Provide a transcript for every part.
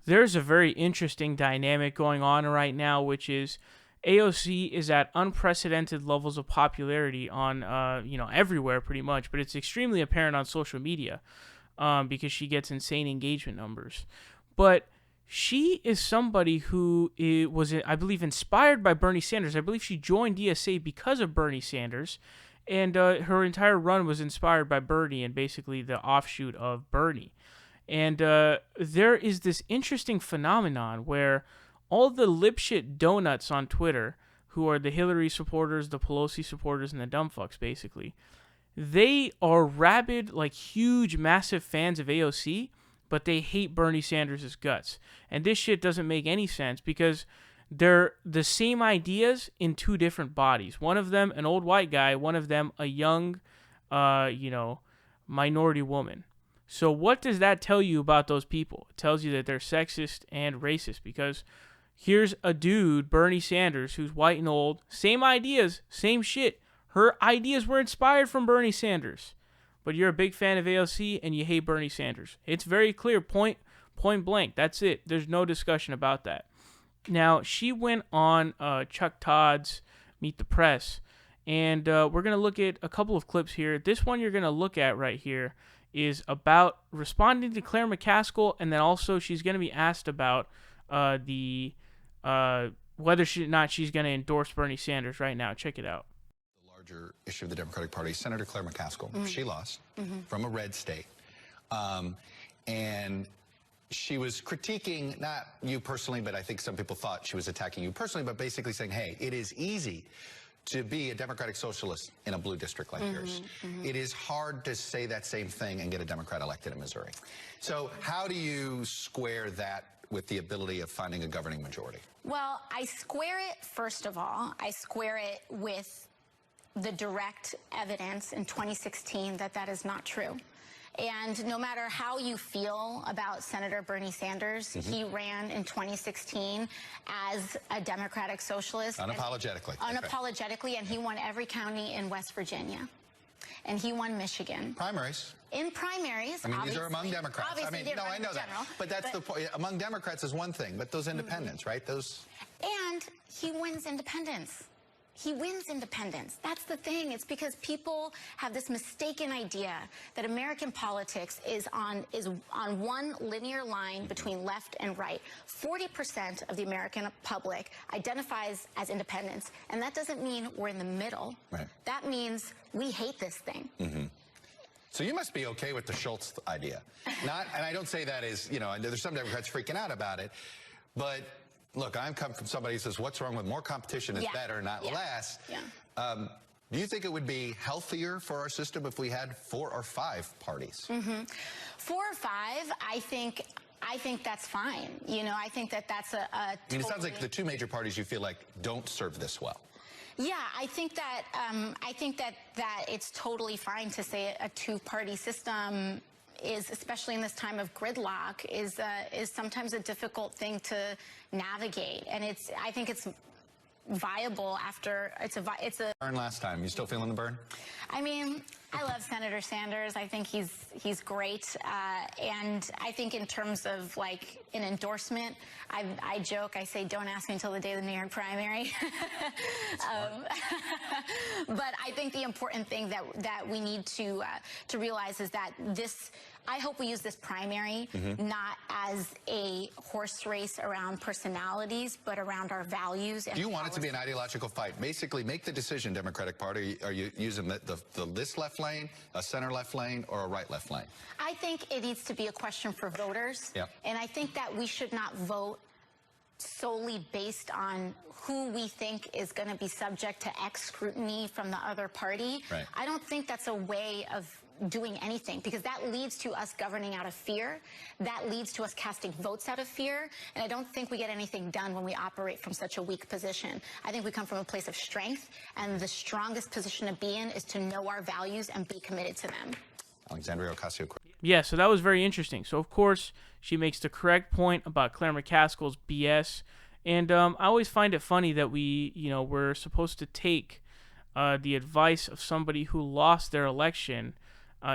there's a very interesting dynamic going on right now, which is AOC is at unprecedented levels of popularity on, everywhere pretty much, but it's extremely apparent on social media because she gets insane engagement numbers. But she is somebody who was, I believe, inspired by Bernie Sanders. I believe she joined DSA because of Bernie Sanders, and her entire run was inspired by Bernie and basically the offshoot of Bernie. And there is this interesting phenomenon where all the lipshit donuts on Twitter, who are the Hillary supporters, the Pelosi supporters, and the dumb fucks, basically, they are rabid, like huge, massive fans of AOC, but they hate Bernie Sanders' guts. And this shit doesn't make any sense because they're the same ideas in two different bodies. One of them, an old white guy, one of them, a young, minority woman. So what does that tell you about those people? It tells you that they're sexist and racist because here's a dude, Bernie Sanders, who's white and old, same ideas, same shit. Her ideas were inspired from Bernie Sanders. But you're a big fan of AOC and you hate Bernie Sanders. It's very clear, point blank. That's it. There's no discussion about that. Now, she went on Chuck Todd's Meet the Press, and we're going to look at a couple of clips here. This one you're going to look at right here is about responding to Claire McCaskill, and then also she's going to be asked about whether or not she's going to endorse Bernie Sanders right now. Check it out. Larger issue of the Democratic Party, Senator Claire McCaskill, she lost from a red state. And she was critiquing, not you personally, but I think some people thought she was attacking you personally, but basically saying, hey, it is easy to be a Democratic socialist in a blue district like yours. It is hard to say that same thing and get a Democrat elected in Missouri. So how do you square that with the ability of finding a governing majority? Well, I square it, first of all, I square it with the direct evidence in 2016 that that is not true. And no matter how you feel about Senator Bernie Sanders, he ran in 2016 as a Democratic socialist. Unapologetically. Unapologetically, and he won every county in West Virginia. And he won Michigan. Primaries. In primaries, I mean, these are among Democrats. I mean, no, I know that. But that's the point. Among Democrats is one thing, but those independents, right? Those. And he wins independence. He wins independence. That's the thing. It's because people have this mistaken idea that American politics is on one linear line between left and right. 40% of the American public identifies as independents, and that doesn't mean we're in the middle. Right. That means we hate this thing. So you must be okay with the Schultz idea. Not, and I don't say that as, there's some Democrats freaking out about it, but look, I'm coming from somebody who says, what's wrong with more competition is better, not less. Do you think it would be healthier for our system if we had 4 or 5 parties? 4 or 5, I think that's fine. I think that's a I mean, it sounds like the 2 major parties you feel like don't serve this well. Yeah, I think that that it's totally fine to say a 2-party system is, especially in this time of gridlock, is sometimes a difficult thing to navigate, and I think it's viable after it's a burn last time. You still feeling the burn? I mean, I love Senator Sanders. I think he's great, and I think in terms of like an endorsement, I joke, I say, don't ask me until the day of the New York primary. But I think the important thing that we need to realize is that I hope we use this primary not as a horse race around personalities, but around our values. And do you want it to be an ideological fight? Basically, make the decision, Democratic Party. Are you using this left lane, a center left lane, or a right left lane? I think it needs to be a question for voters. And I think that we should not vote solely based on who we think is going to be subject to X scrutiny from the other party. Right. I don't think that's a way of doing anything, because that leads to us governing out of fear. That leads to us casting votes out of fear. And I don't think we get anything done when we operate from such a weak position. I think we come from a place of strength, and the strongest position to be in is to know our values and be committed to them. Alexandria Ocasio-Cortez. Yeah, so that was very interesting. So, of course, she makes the correct point about Claire McCaskill's BS. And I always find it funny that we're supposed to take the advice of somebody who lost their election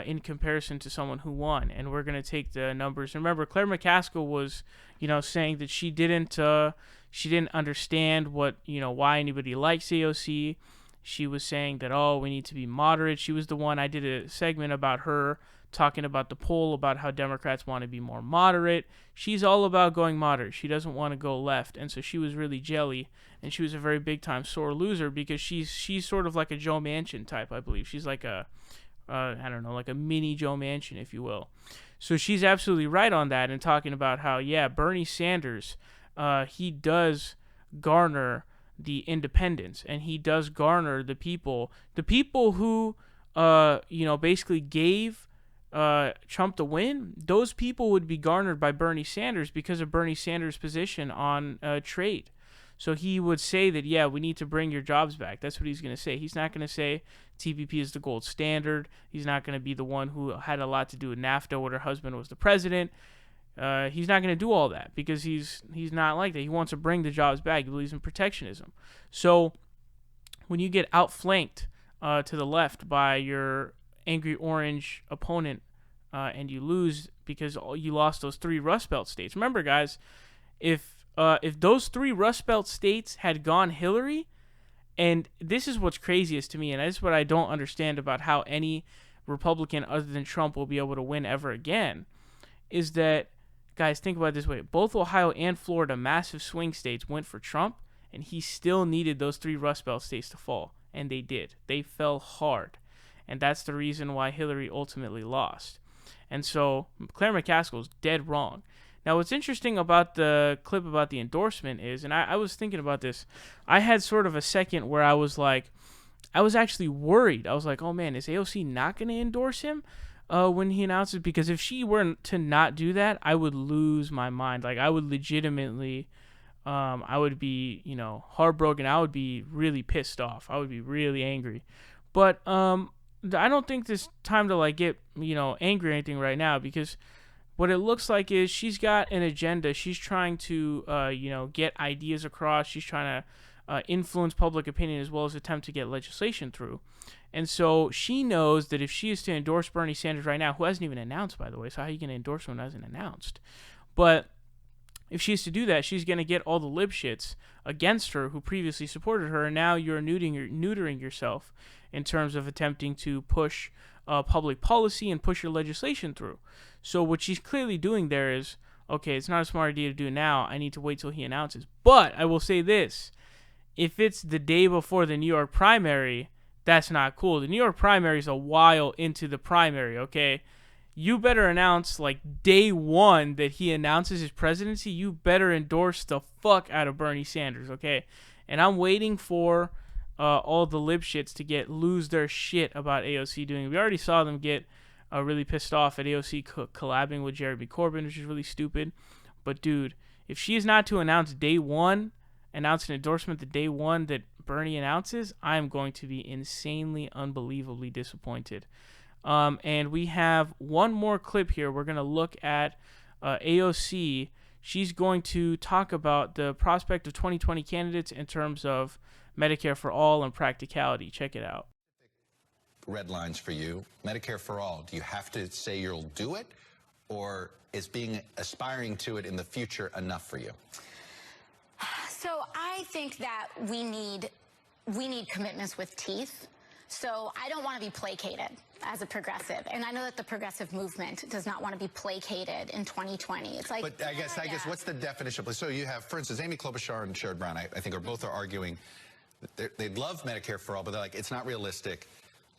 in comparison to someone who won. And we're going to take the numbers. Remember, Claire McCaskill was, saying that she didn't understand what, why anybody likes AOC. She was saying that, oh, we need to be moderate. She was the one, I did a segment about her talking about the poll about how Democrats want to be more moderate. She's all about going moderate. She doesn't want to go left. And so she was really jelly, and she was a very big time sore loser because she's sort of like a Joe Manchin type, I believe. She's like a like a mini Joe Manchin, if you will. So she's absolutely right on that, and talking about how, yeah, Bernie Sanders, he does garner the independents, and he does garner the people who, basically gave Trump the win. Those people would be garnered by Bernie Sanders because of Bernie Sanders' position on trade. So he would say that, yeah, we need to bring your jobs back. That's what he's going to say. He's not going to say TPP is the gold standard. He's not going to be the one who had a lot to do with NAFTA when her husband was the president. He's not going to do all that because he's not like that. He wants to bring the jobs back. He believes in protectionism. So when you get outflanked to the left by your angry orange opponent and you lose because you lost those 3 Rust Belt states. Remember, guys, if those 3 Rust Belt states had gone Hillary, and this is what's craziest to me, and this is what I don't understand about how any Republican other than Trump will be able to win ever again, is that, guys, think about it this way. Both Ohio and Florida, massive swing states, went for Trump, and he still needed those 3 Rust Belt states to fall, and they did. They fell hard, and that's the reason why Hillary ultimately lost. And so Claire McCaskill is dead wrong. Now, what's interesting about the clip about the endorsement is, and I was thinking about this, I had sort of a second where I was actually worried. I was like, oh man, is AOC not going to endorse him when he announces? Because if she were to not do that, I would lose my mind. Like, I would legitimately, I would be, heartbroken. I would be really pissed off. I would be really angry. But I don't think this time to get, angry or anything right now, because what it looks like is she's got an agenda. She's trying to, get ideas across. She's trying to influence public opinion as well as attempt to get legislation through. And so she knows that if she is to endorse Bernie Sanders right now, who hasn't even announced, by the way, so how are you going to endorse someone who hasn't announced? But if she is to do that, she's going to get all the libshits against her who previously supported her, and now you're neutering yourself in terms of attempting to push public policy and push your legislation through. So what she's clearly doing there is, okay, it's not a smart idea to do now. I need to wait till he announces. But I will say this. If it's the day before the New York primary, that's not cool. The New York primary is a while into the primary, okay? You better announce, day one that he announces his presidency. You better endorse the fuck out of Bernie Sanders, okay? And I'm waiting for all the libshits to lose their shit about AOC doing it. We already saw them get really pissed off at AOC collabing with Jeremy Corbyn, which is really stupid. But, dude, if she is not to announce an endorsement the day one that Bernie announces, I'm going to be insanely, unbelievably disappointed. And we have one more clip here. We're going to look at AOC. She's going to talk about the prospect of 2020 candidates in terms of Medicare for all and practicality. Check it out. Red lines for you. Medicare for all. Do you have to say you'll do it, or is aspiring to it in the future enough for you? So I think that we need commitments with teeth. So I don't want to be placated as a progressive, and I know that the progressive movement does not want to be placated in 2020. It's like, but I guess what's the definition? So you have, for instance, Amy Klobuchar and Sherrod Brown. I think both are arguing that they'd love Medicare for all, but they're like, it's not realistic.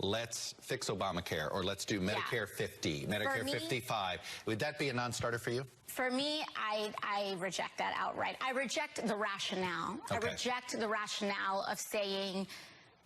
Let's fix Obamacare, or let's do Medicare 50, Medicare 55. Would that be a non-starter for you? For me, I reject that outright. I reject the rationale. Okay. I reject the rationale of saying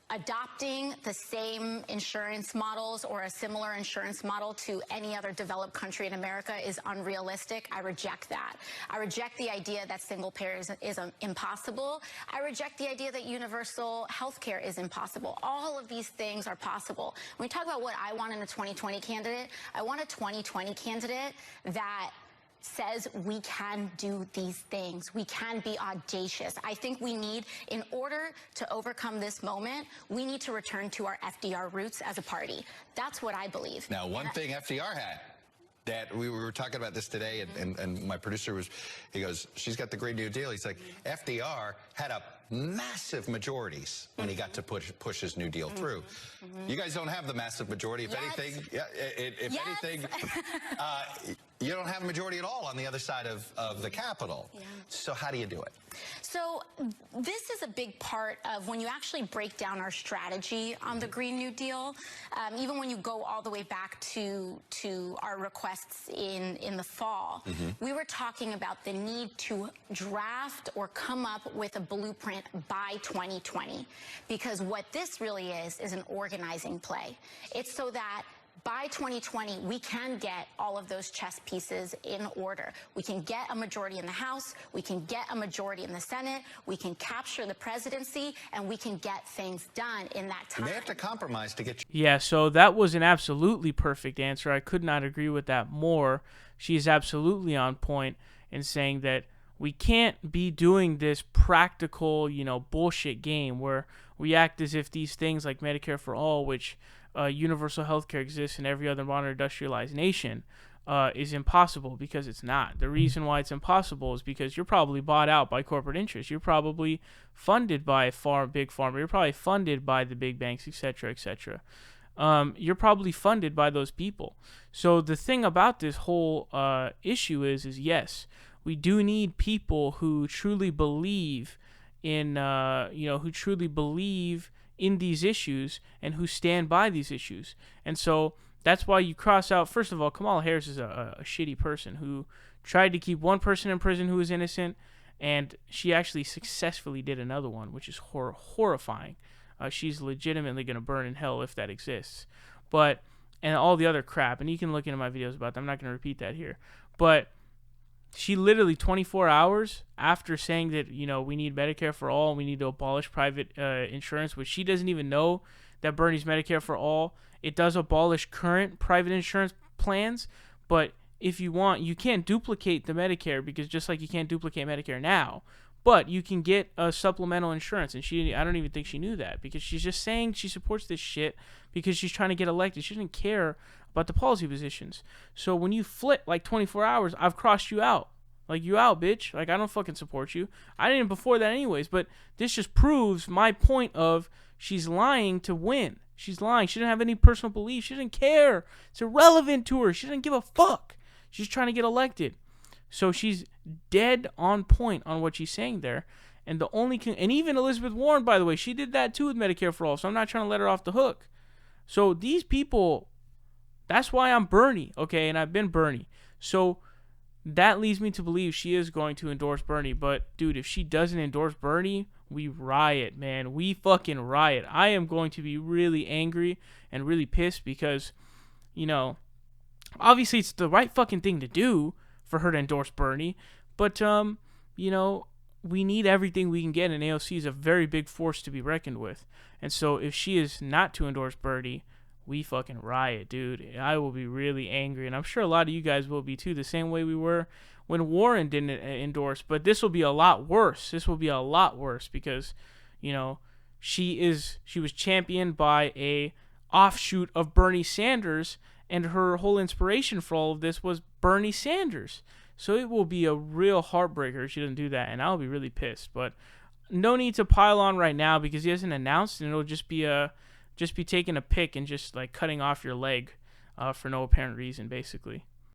adopting the same insurance models or a similar insurance model to any other developed country in America is unrealistic. I reject that. I reject the idea that single payer is impossible. I reject the idea that universal health care is impossible. All of these things are possible. When we talk about what I want in a 2020 candidate, I want a 2020 candidate that says we can do these things. We can be audacious. I think we need, in order to overcome this moment, we need to return to our FDR roots as a party. That's what I believe. Now, one thing FDR had, that we were talking about this today, and my producer he goes, she's got the Green New Deal. He's like, FDR had a massive majorities when he got to push his New Deal through. You guys don't have the massive majority. If anything, you don't have a majority at all on the other side of the Capitol. So how do you do it? So this is a big part of when you actually break down our strategy on the Green New Deal, even when you go all the way back to our requests in the fall, we were talking about the need to draft or come up with a blueprint by 2020. Because what this really is an organizing play. It's so that by 2020, we can get all of those chess pieces in order. We can get a majority in the House, we can get a majority in the Senate, we can capture the presidency, and we can get things done in that time. They have to compromise to get... Yeah, so that was an absolutely perfect answer. I could not agree with that more. She's absolutely on point in saying that we can't be doing this practical, bullshit game where we act as if these things like Medicare for All, which universal health care exists in every other modern industrialized nation, is impossible, because it's not. The reason why it's impossible is because you're probably bought out by corporate interests. You're probably funded by big pharma. You're probably funded by the big banks, etc., etc. You're probably funded by those people. So the thing about this whole issue is yes, we do need people who truly believe in, in these issues and who stand by these issues. And so that's why you cross out, first of all, Kamala Harris is a shitty person who tried to keep one person in prison who was innocent, and she actually successfully did another one, which is horrifying. She's legitimately going to burn in hell if that exists. And all the other crap, and you can look into my videos about that. I'm not going to repeat that here. But she literally 24 hours after saying that, we need Medicare for all, we need to abolish private insurance, which she doesn't even know that Bernie's Medicare for all, it does abolish current private insurance plans. But if you want, you can't duplicate the Medicare, because just like you can't duplicate Medicare now, but you can get a supplemental insurance. And I don't even think she knew that, because she's just saying she supports this shit because she's trying to get elected. She doesn't care about the policy positions. So when you flip like 24 hours, I've crossed you out. Like, you out, bitch. Like, I don't fucking support you. I didn't before that anyways, but this just proves my point of she's lying to win. She's lying. She doesn't have any personal beliefs. She doesn't care. It's irrelevant to her. She doesn't give a fuck. She's trying to get elected. So she's dead on point on what she's saying there. And and even Elizabeth Warren, by the way, she did that too with Medicare for all. So I'm not trying to let her off the hook. So these people, that's why I'm Bernie, okay? And I've been Bernie. So that leads me to believe she is going to endorse Bernie. But, dude, if she doesn't endorse Bernie, we riot, man. We fucking riot. I am going to be really angry and really pissed because, obviously it's the right fucking thing to do for her to endorse Bernie. But, we need everything we can get, and AOC is a very big force to be reckoned with. And so if she is not to endorse Bernie, we fucking riot, dude. I will be really angry, and I'm sure a lot of you guys will be too, the same way we were when Warren didn't endorse. But this will be a lot worse. This will be a lot worse because, she was championed by a offshoot of Bernie Sanders, and her whole inspiration for all of this was Bernie Sanders. So it will be a real heartbreaker if she doesn't do that, and I'll be really pissed. But no need to pile on right now because he hasn't announced, and it'll just be taking a pick and just like cutting off your leg for no apparent reason, basically.